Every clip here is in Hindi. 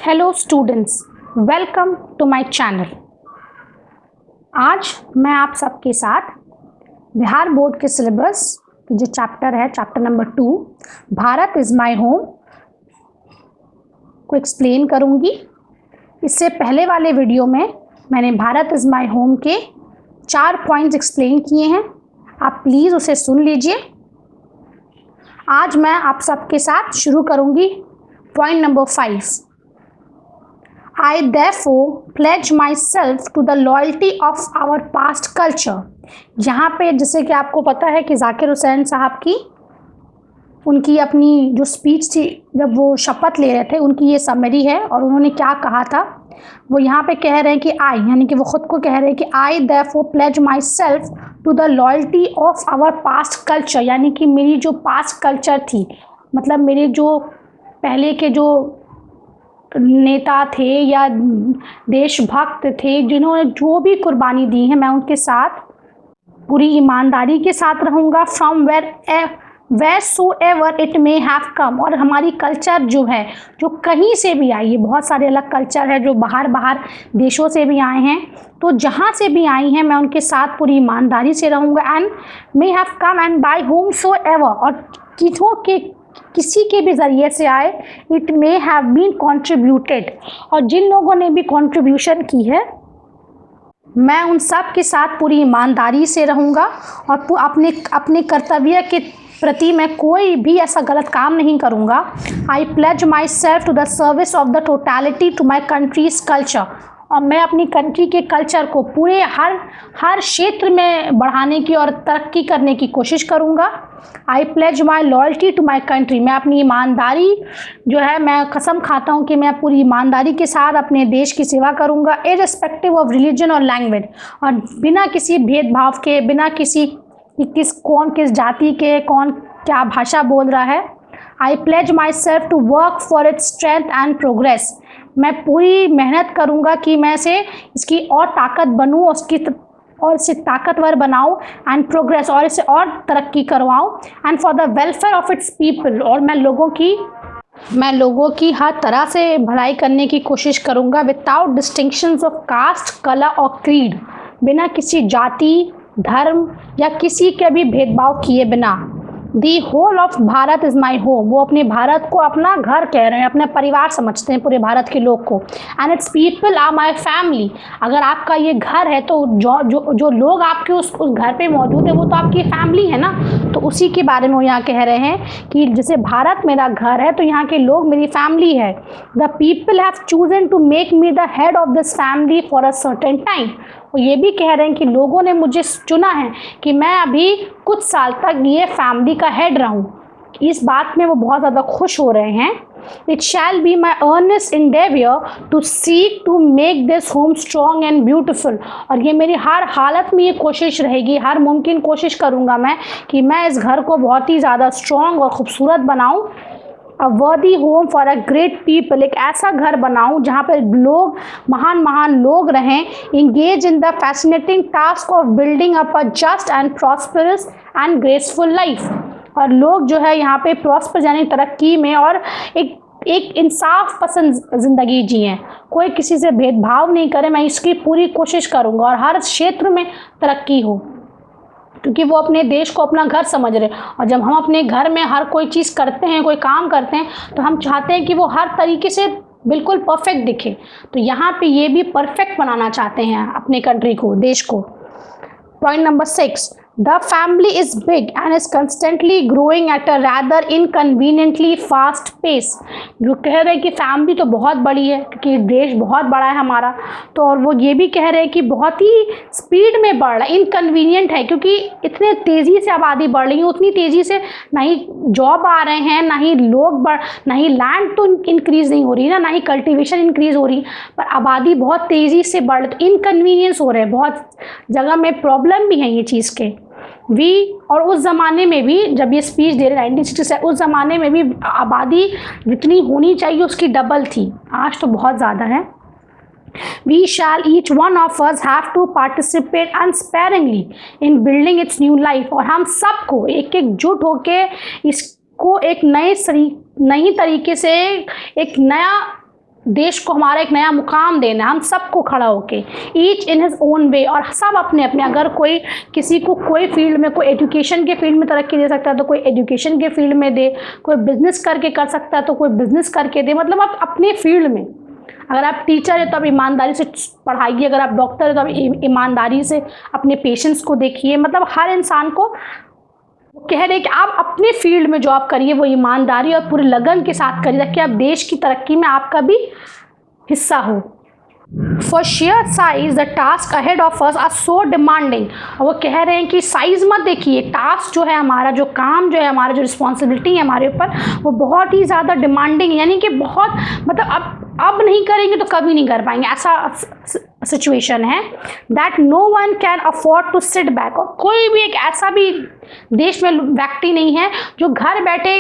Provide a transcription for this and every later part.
Hello students, welcome to my channel. आज मैं आप सबके साथ बिहार बोर्ड के सिलेबस की जो चैप्टर है, chapter number 2 Bharat is my home को एक्सप्लेन करूंगी। इससे पहले वाले वीडियो में मैंने भारत इज़ माय होम के 4 पॉइंट्स एक्सप्लेन किए हैं, आप प्लीज़ उसे सुन लीजिए। आज मैं आप सबके साथ शुरू करूंगी point number 5। I therefore pledge myself to the loyalty of our past culture। यहाँ पे जैसे कि आपको पता है कि जाकिर हुसैन साहब की उनकी अपनी जो स्पीच थी जब वो शपथ ले रहे थे, उनकी ये समरी है और उन्होंने क्या कहा था। वो यहाँ पे कह रहे हैं कि आई, यानी कि वो ख़ुद को कह रहे हैं कि आई therefore pledge myself to the loyalty of our past culture, यानी कि मेरी जो पास्ट कल्चर थी, मतलब मेरे जो पहले के जो नेता थे या देशभक्त थे जिन्होंने जो भी कुर्बानी दी है, मैं उनके साथ पूरी ईमानदारी के साथ रहूँगा। From where so ever it may have come, और हमारी कल्चर जो है जो कहीं से भी आई है, बहुत सारे अलग कल्चर है जो बाहर देशों से भी आए हैं, तो जहाँ से भी आई हैं मैं उनके साथ पूरी ईमानदारी से रहूँगा। And may have come and by whom so ever, और किसी के भी ज़रिए से आए, it may have been contributed, और जिन लोगों ने भी कंट्रीब्यूशन की है मैं उन सब के साथ पूरी ईमानदारी से रहूँगा और अपने कर्तव्य के प्रति मैं कोई भी ऐसा गलत काम नहीं करूँगा। I pledge myself to the service of the totality to my country's culture, और मैं अपनी कंट्री के कल्चर को पूरे हर क्षेत्र में बढ़ाने की और तरक्की करने की कोशिश करूँगा। I pledge my loyalty to my country, मैं अपनी ईमानदारी जो है, मैं कसम खाता हूँ कि मैं पूरी ईमानदारी के साथ अपने देश की सेवा करूँगा, इर्रेस्पेक्टिव ऑफ रिलीजन और लैंग्वेज, और बिना किसी भेदभाव के, बिना कौन किस जाति के, कौन क्या भाषा बोल रहा है। I pledge myself to work for its strength and progress, मैं पूरी मेहनत करूँगा कि मैं इसकी और ताकत बनूँ और इसे ताकतवर बनाऊँ, एंड प्रोग्रेस, और इसे और तरक्की करवाऊँ, and for the welfare of its people, और मैं लोगों की हर तरह से भलाई करने की कोशिश करूँगा। Without distinctions of caste, colour और क्रीड, बिना किसी जाति, धर्म या किसी के भी भेदभाव किए बिना। The whole of Bharat is my home, वो अपने भारत को अपना घर कह रहे हैं, अपने परिवार समझते हैं पूरे भारत के लोग को। And its people are my family, अगर आपका ये घर है तो जो लोग आपके उस घर पे मौजूद है वो तो आपकी फैमिली है ना। तो उसी के बारे में वो यहाँ कह रहे हैं कि जैसे भारत मेरा घर है तो यहाँ के लोग मेरी फैमिली है। The people have chosen to make me the head of this family for a certain time, वो ये भी कह रहे हैं कि लोगों ने मुझे चुना है कि मैं अभी कुछ साल तक ये फैमिली का हेड रहूं। इस बात में वो बहुत ज़्यादा खुश हो रहे हैं। It shall be my earnest endeavour to seek to make this home strong and beautiful, और ये मेरी हर हालत में ये कोशिश रहेगी, हर मुमकिन कोशिश करूँगा मैं कि मैं इस घर को बहुत ही ज़्यादा स्ट्रॉन्ग और ख़ूबसूरत बनाऊँ। अ वर्दी home for a great people, एक ऐसा घर बनाऊं जहाँ पर लोग, महान लोग रहें, engage in the fascinating task of building up a just and prosperous and graceful life, और लोग जो है यहाँ पे प्रॉस्पर यानी तरक्की में और एक इंसाफ पसंद ज़िंदगी जिएं, कोई किसी से भेदभाव नहीं करे, मैं इसकी पूरी कोशिश करूँगा, और हर क्षेत्र में तरक्की हो, क्योंकि वो अपने देश को अपना घर समझ रहे। और जब हम अपने घर में हर कोई चीज़ करते हैं, कोई काम करते हैं, तो हम चाहते हैं कि वो हर तरीके से बिल्कुल परफेक्ट दिखे। तो यहाँ पे ये भी परफेक्ट बनाना चाहते हैं अपने कंट्री को, देश को। Point number 6, the family is big and is constantly growing at a rather inconveniently fast pace, जो कह रहे हैं कि फैमिली तो बहुत बड़ी है क्योंकि देश बहुत बड़ा है हमारा, तो और वो ये भी कह रहे हैं कि बहुत ही स्पीड में बढ़ रहा है, इनकन्वीनियंट है क्योंकि इतने तेज़ी से आबादी बढ़ रही है, उतनी तेज़ी से ना ही जॉब आ रहे हैं, ना ही ना ही लैंड तो इंक्रीज़ नहीं हो रही ना ही कल्टिवेशन इंक्रीज़ हो रही, पर आबादी बहुत तेज़ी से बढ़ रही, तो इनकन्वीनियंस हो रहे हैं, बहुत जगह में प्रॉब्लम भी है ये चीज़ के। और उस ज़माने में भी जब ये स्पीच दे रहे 1967, उस ज़माने में भी आबादी जितनी होनी चाहिए उसकी डबल थी, आज तो बहुत ज़्यादा है। We shall each one of us have to participate unsparingly in building its new life, और हम सबको एकजुट होके इसको एक नई तरीके से, एक नया देश को हमारा एक नया मुकाम देना है, हम सबको खड़ा होके, each in his own way, और सब अपने अपने, अगर कोई किसी को कोई फील्ड में, कोई एजुकेशन के फील्ड में तरक्की दे सकता है तो कोई एजुकेशन के फील्ड में दे, कोई बिजनेस करके कर सकता है तो कोई बिजनेस करके दे। मतलब आप अपने फील्ड में, अगर आप टीचर है तो आप ईमानदारी से पढ़ाइए, अगर आप डॉक्टर है तो आप ईमानदारी से अपने पेशेंट्स को देखिए। मतलब हर इंसान को कह रहे कि आप अपने फील्ड में जॉब करिए, वो ईमानदारी और पूरे लगन के साथ करिए ताकि आप देश की तरक्की में आपका भी हिस्सा हो। For sheer size, the task ahead of us are so demanding। और वो कह रहे हैं कि साइज मत देखिए, टास्क जो है हमारा, जो काम जो है हमारा, जो रिस्पॉन्सिबिलिटी है हमारे ऊपर, वो बहुत ही ज़्यादा डिमांडिंग है। यानी कि बहुत, मतलब अब नहीं करेंगे तो कभी नहीं कर पाएंगे, ऐसा सिचुएशन है। That no one can afford to sit back. और कोई भी एक ऐसा भी देश में व्यक्ति नहीं है जो घर बैठे,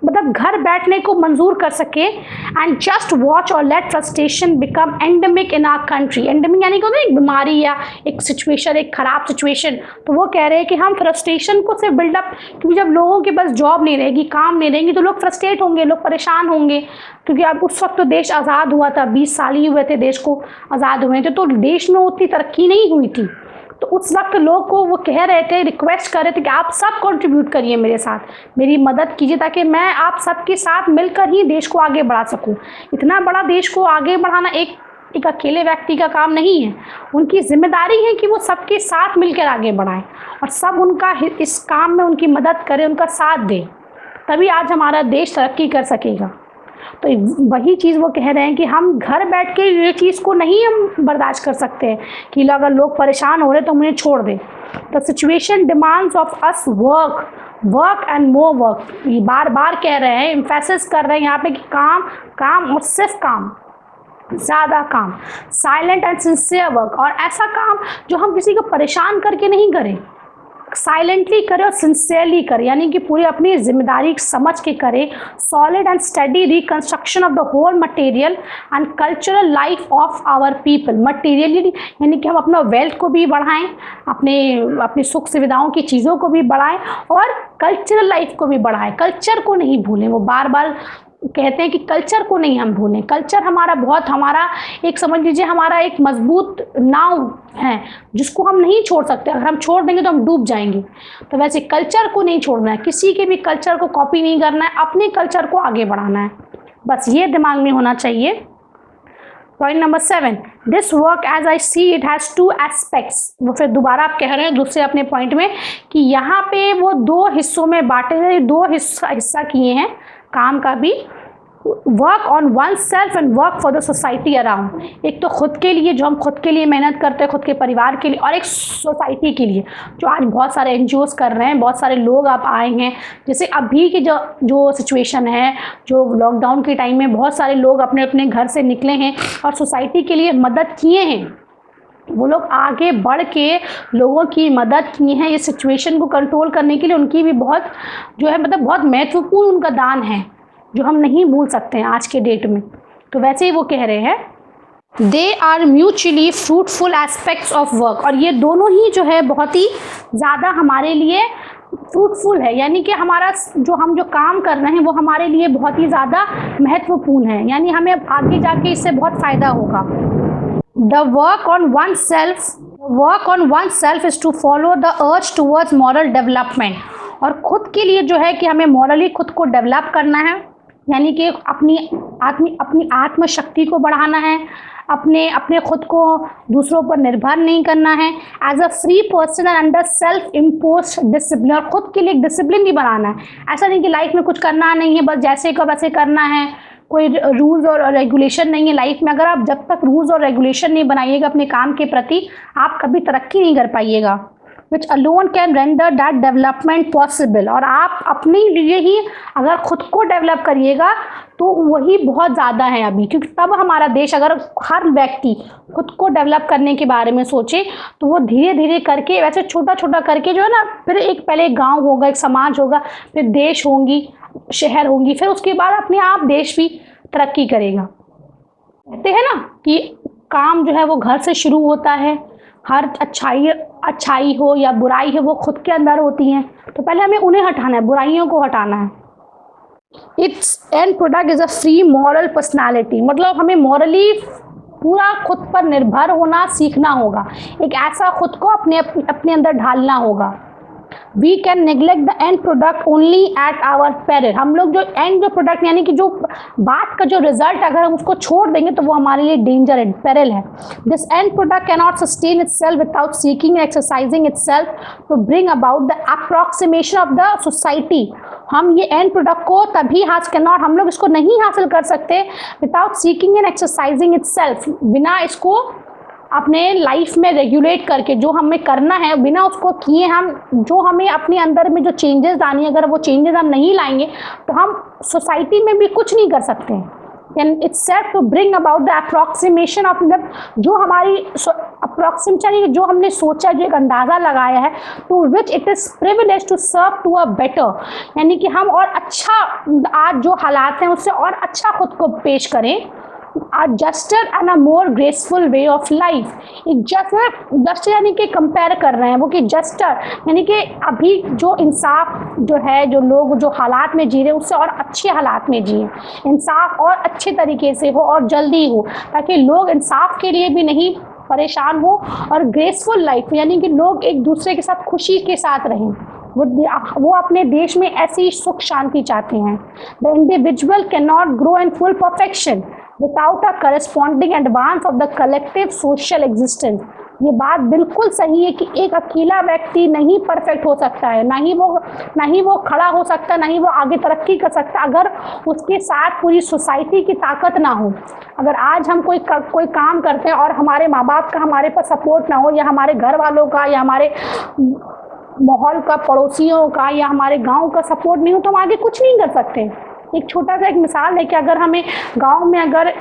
मतलब घर बैठने को मंजूर कर सके। एंड जस्ट वॉच और let frustration become endemic in our country. Endemic यानी कि एक बीमारी या एक सिचुएशन, एक ख़राब सिचुएशन। तो वो कह रहे हैं कि हम फ्रस्ट्रेशन को सिर्फ बिल्डअप, क्योंकि जब लोगों के पास जॉब नहीं रहेगी, काम नहीं रहेंगी, तो लोग फ्रस्ट्रेट होंगे, लोग परेशान होंगे। क्योंकि अब उस वक्त तो देश आज़ाद हुआ था, 20 साल ही हुए थे देश को आज़ाद हुए थे, तो देश में उतनी तरक्की नहीं हुई थी। तो उस वक्त लोग को वो कह रहे थे, रिक्वेस्ट कर रहे थे कि आप सब कंट्रीब्यूट करिए मेरे साथ, मेरी मदद कीजिए ताकि मैं आप सबके साथ मिलकर ही देश को आगे बढ़ा सकूं। इतना बड़ा देश को आगे बढ़ाना एक अकेले व्यक्ति का काम नहीं है, उनकी जिम्मेदारी है कि वो सबके साथ मिलकर आगे बढ़ाएं और सब उनका इस काम में उनकी मदद करें, उनका साथ दें, तभी आज हमारा देश तरक्की कर सकेगा। तो वही चीज़ वो कह रहे हैं कि हम घर बैठ के ये चीज़ को नहीं हम बर्दाश्त कर सकते हैं कि अगर लोग परेशान हो रहे तो हम उन्हें छोड़ दें। The situation demands of us work and more work. ये बार बार कह रहे हैं, एम्फेसिस कर रहे हैं यहाँ पे कि काम और सिर्फ काम, ज़्यादा काम, साइलेंट एंड सिंसियर वर्क। और ऐसा काम जो हम किसी को परेशान करके नहीं करें, साइलेंटली करें और सिंसियरली करें, यानी कि पूरी अपनी जिम्मेदारी समझ के करें। Solid and study reconstruction of the whole material and cultural life of our people. Materially यानी कि हम अपना वेल्थ को भी बढ़ाएं, अपनी सुख सुविधाओं की चीज़ों को भी बढ़ाएं और कल्चरल लाइफ को भी बढ़ाएं। कल्चर को नहीं भूलें, वो बार बार कहते हैं कि कल्चर को नहीं हम भूलें। कल्चर हमारा एक, समझ लीजिए हमारा एक मजबूत नाव है जिसको हम नहीं छोड़ सकते, अगर हम छोड़ देंगे तो हम डूब जाएंगे। तो वैसे कल्चर को नहीं छोड़ना है, किसी के भी कल्चर को कॉपी नहीं करना है, अपने कल्चर को आगे बढ़ाना है, बस ये दिमाग में होना चाहिए। Point number 7, this work as I see it has 2 aspects. वो फिर दोबारा आप कह रहे हैं दूसरे अपने पॉइंट में कि यहाँ पे वो 2 हिस्सों में बांटे गए, 2 हिस्सा किए हैं काम का भी। Work on one self and work for the society around. एक तो खुद के लिए, जो हम खुद के लिए मेहनत करते हैं, खुद के परिवार के लिए, और एक सोसाइटी के लिए जो आज बहुत सारे एनजीओज कर रहे हैं, बहुत सारे लोग आप आए हैं। जैसे अभी की जो सिचुएशन है, जो लॉकडाउन के टाइम में बहुत सारे लोग अपने अपने घर से निकले हैं और सोसाइटी के लिए मदद किए हैं। वो लोग आगे बढ़ के लोगों की मदद की है, इस सिचुएशन को कंट्रोल करने के लिए उनकी भी बहुत जो है, मतलब बहुत महत्वपूर्ण उनका दान है जो हम नहीं भूल सकते हैं आज के डेट में। तो वैसे ही वो कह रहे हैं they are mutually fruitful aspects of work. और ये दोनों ही जो है बहुत ही ज़्यादा हमारे लिए फ्रूटफुल है, यानी कि हमारा हम जो काम कर रहे हैं वो हमारे लिए बहुत ही ज़्यादा महत्वपूर्ण है, यानी हमें आगे जाके इससे बहुत फ़ायदा होगा। The work on oneself is to follow the urge towards moral development। और खुद के लिए जो है कि हमें मॉरली खुद को डेवलप करना है, यानी कि अपनी आत्मशक्ति को बढ़ाना है, अपने खुद को दूसरों पर निर्भर नहीं करना है। As a free person and under self impose discipline. और खुद के लिए एक डिसिप्लिन भी बनाना है, ऐसा नहीं कि लाइफ में कुछ करना नहीं है, बस जैसे का वैसे करना है, कोई रूल्स और रेगुलेशन नहीं है लाइफ में। अगर आप जब तक रूल्स और रेगुलेशन नहीं बनाइएगा अपने काम के प्रति, आप कभी तरक्की नहीं कर पाइएगा। Which alone can render that development possible. और आप अपने लिए ही अगर खुद को डेवलप करिएगा तो वही बहुत ज़्यादा है अभी, क्योंकि तब हमारा देश, अगर हर व्यक्ति खुद को डेवलप करने के बारे में सोचे तो वो धीरे धीरे करके, वैसे छोटा छोटा करके जो है ना, फिर पहले एक गाँव होगा, एक समाज होगा, फिर देश होंगी, शहर होंगी, फिर उसके बाद अपने आप देश भी तरक्की करेगा। कहते हैं ना कि काम जो है वो घर से शुरू होता है। हर अच्छाई हो या बुराई हो वो खुद के अंदर होती हैं, तो पहले हमें उन्हें हटाना है, बुराइयों को हटाना है। It's and product is a free moral personality, मतलब हमें मॉरली पूरा खुद पर निर्भर होना सीखना होगा, एक ऐसा खुद को अपने अंदर ढालना होगा। We can neglect the end product only at our peril, हम लोग जो एंड जो प्रोडक्ट यानी कि जो बात का जो रिजल्ट अगर हम उसको छोड़ देंगे तो वो हमारे लिए डेंजर है, पेरिल है। This end product can not sustain itself without seeking and exercising itself to bring about the approximation of the society. हम ये एंड प्रोडक्ट को तभी हम लोग इसको नहीं हासिल कर सकते without seeking and exercising itself, बिना इसको अपने लाइफ में रेगुलेट करके जो हमें करना है बिना उसको किए हम जो हमें अपने अंदर में जो चेंजेस लानी है, अगर वो चेंजेस हम नहीं लाएंगे तो हम सोसाइटी में भी कुछ नहीं कर सकते हैं। And its self to bring about the approximation of जो हमारी अप्रॉक्सीमेशन जो हमने सोचा, जो एक अंदाज़ा लगाया है, to which it is privilege to serve to a better, यानी कि हम और अच्छा आज जो हालात हैं उससे और अच्छा खुद को पेश करें, a juster and a more graceful way of life। एक जस्टर यानी कि कंपेयर कर रहे हैं वो कि जस्टर यानी कि अभी जो इंसाफ जो है, जो लोग जो हालात में जी रहे हैं उससे और अच्छे हालात में जिए, इंसाफ और अच्छे तरीके से हो और जल्दी हो, ताकि लोग इंसाफ के लिए भी नहीं परेशान हो, और ग्रेसफुल लाइफ यानी कि लोग एक दूसरे के साथ खुशी के साथ रहें, वो अपने देश में ऐसी सुख शांति चाहते हैं। The individual can not grow in full perfection without a corresponding advance of the collective social existence. ये बात बिल्कुल सही है कि एक अकेला व्यक्ति नहीं परफेक्ट हो सकता है, ना ही वो खड़ा हो सकता है, ना ही वो आगे तरक्की कर सकता है अगर उसके साथ पूरी सोसाइटी की ताकत ना हो। अगर आज हम कोई काम करते हैं और हमारे माँ बाप का हमारे पर सपोर्ट ना हो, या हमारे घर वालों का, या हमारे माहौल का, पड़ोसियों का, या हमारे गांव का सपोर्ट नहीं हो तो हम आगे कुछ नहीं कर सकते। एक छोटा सा एक मिसाल है कि अगर हमें गांव में अगर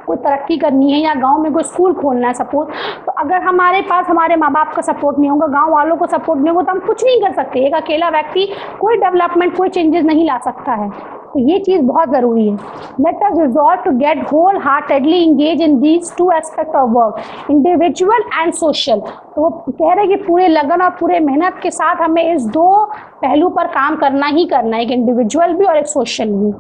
कोई तरक्की करनी है या गांव में कोई स्कूल खोलना है सपोज, तो अगर हमारे पास हमारे माँ बाप का सपोर्ट नहीं होगा, गांव वालों को सपोर्ट नहीं होगा, तो हम कुछ नहीं कर सकते। एक अकेला व्यक्ति कोई डेवलपमेंट, कोई चेंजेस नहीं ला सकता है। तो ये चीज़ बहुत ज़रूरी है। Let us resolve to get wholeheartedly engage in these two aspect of work, individual and social. तो वो कह रहे हैं कि पूरे लगन और पूरे मेहनत के साथ हमें इस दो पहलू पर काम करना ही करना है, एक इंडिविजुअल भी और एक सोशल भी।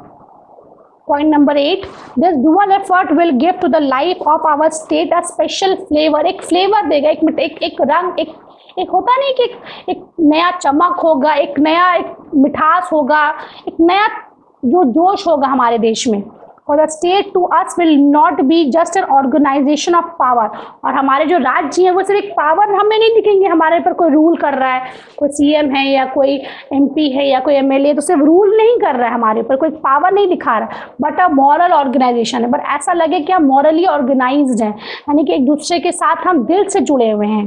Point number 8, this dual effort will give to the life of our state a special flavour. एक फ्लेवर देगा, एक रंग, एक होता नहीं कि एक नया चमक होगा, एक नया एक मिठास होगा, एक नया जो जोश होगा हमारे देश में। और the state to us will not be just an organisation of power. और हमारे जो राज्य हैं वो सिर्फ एक पावर हमें नहीं दिखेंगे, हमारे पर कोई रूल कर रहा है, कोई सीएम है या कोई एमपी है या कोई एमएलए, तो सिर्फ रूल नहीं कर रहा है हमारे पर, कोई पावर नहीं दिखा रहा, बट अ मॉरल ऑर्गेनाइजेशन है। बट ऐसा लगे कि हम मॉरली ऑर्गेनाइज्ड हैं, यानी कि एक दूसरे के साथ हम दिल से जुड़े हुए हैं।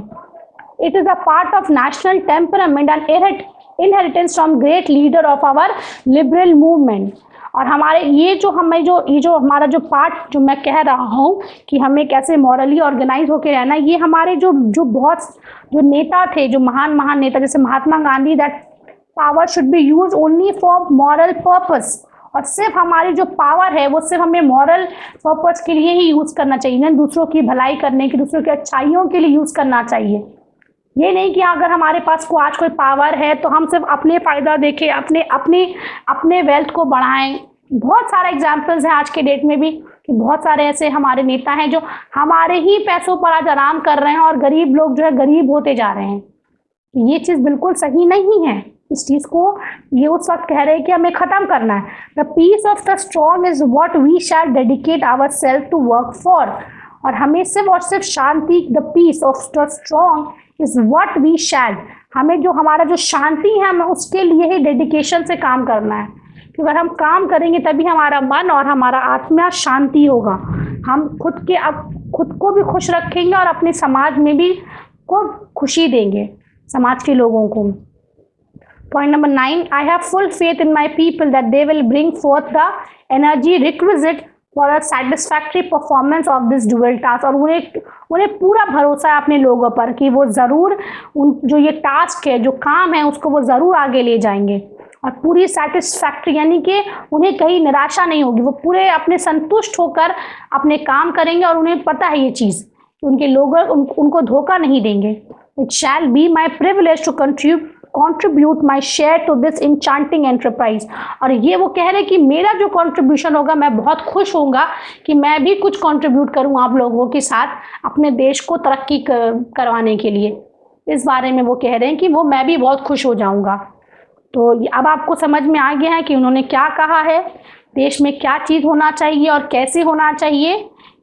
It is a part of national temperament and inheritance from great leader of our liberal movement. और हमारे ये जो हमारा जो पार्ट जो मैं कह रहा हूँ कि हमें कैसे मॉरली ऑर्गेनाइज होकर रहना, ये हमारे जो बहुत जो नेता थे, जो महान नेता जैसे Mahatma Gandhi, that power should be use only for moral purpose. और सिर्फ हमारी जो पावर है वो सिर्फ हमें मॉरल पर्पस के लिए ही यूज़ करना चाहिए, दूसरों की भलाई करने की, दूसरों की अच्छाइयों के लिए यूज़ करना चाहिए। ये नहीं कि अगर हमारे पास आज कोई पावर है तो हम सिर्फ अपने फ़ायदा देखें, अपने वेल्थ को बढ़ाएं। बहुत सारे एग्जाम्पल्स हैं आज के डेट में भी कि बहुत सारे ऐसे हमारे नेता हैं जो हमारे ही पैसों पर आज आराम कर रहे हैं और गरीब लोग जो है गरीब होते जा रहे हैं। ये चीज़ बिल्कुल सही नहीं है। इस चीज़ को ये उस वक्त कह रहे हैं कि हमें ख़त्म करना है। The peace of the strong is what we shall dedicate ourselves to work for. और हमें सिर्फ और सिर्फ शांति, the peace of the strong is what we shall, हमें जो हमारा जो शांति है हमें उसके लिए ही डेडिकेशन से काम करना है। कि अगर हम काम करेंगे तभी हमारा मन और हमारा आत्मा शांति होगा। हम खुद को भी खुश रखेंगे और अपने समाज में भी को खुशी देंगे, समाज के लोगों को। Point number 9, I have full faith in my people that they will bring fourth the energy requisite for a satisfactory performance of this dual task. और उन्हें पूरा भरोसा है अपने लोगों पर कि वो ज़रूर जो ये टास्क है, जो काम है, उसको वो ज़रूर आगे ले जाएंगे और पूरी सेटिस्फैक्ट्री, यानी कि उन्हें कहीं निराशा नहीं होगी। वो पूरे अपने संतुष्ट होकर अपने काम करेंगे और उन्हें पता है ये चीज़ कि उनके लोग उनको धोखा नहीं देंगे। It shall be my privilege to contribute my share to this enchanting enterprise। और ये वो कह रहे हैं कि मेरा जो कंट्रीब्यूशन होगा, मैं बहुत खुश होऊंगा कि मैं भी कुछ कंट्रीब्यूट करूँ आप लोगों के साथ अपने देश को तरक्की करवाने के लिए। इस बारे में वो कह रहे हैं कि वो मैं भी बहुत खुश हो जाऊंगा। तो अब आपको समझ में आ गया है कि उन्होंने क्या कहा है, देश में क्या चीज़ होना चाहिए और कैसे होना चाहिए।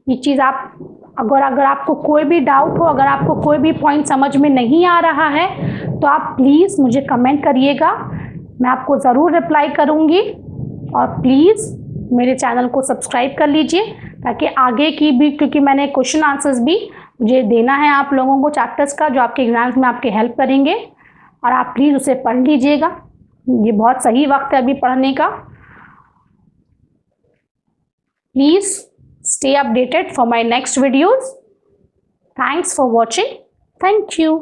ये चीज़ आप अगर आपको कोई भी डाउट हो, अगर आपको कोई भी पॉइंट समझ में नहीं आ रहा है, तो आप प्लीज़ मुझे कमेंट करिएगा, मैं आपको ज़रूर रिप्लाई करूँगी। और प्लीज़ मेरे चैनल को सब्सक्राइब कर लीजिए ताकि आगे की भी, क्योंकि मैंने क्वेश्चन आंसर्स भी मुझे देना है आप लोगों को चैप्टर्स का, जो आपके एग्जाम्स में आपके हेल्प करेंगे, और आप प्लीज़ उसे पढ़ लीजिएगा। ये बहुत सही वक्त है अभी पढ़ने का। Please stay updated for my next videos. Thanks for watching. Thank you.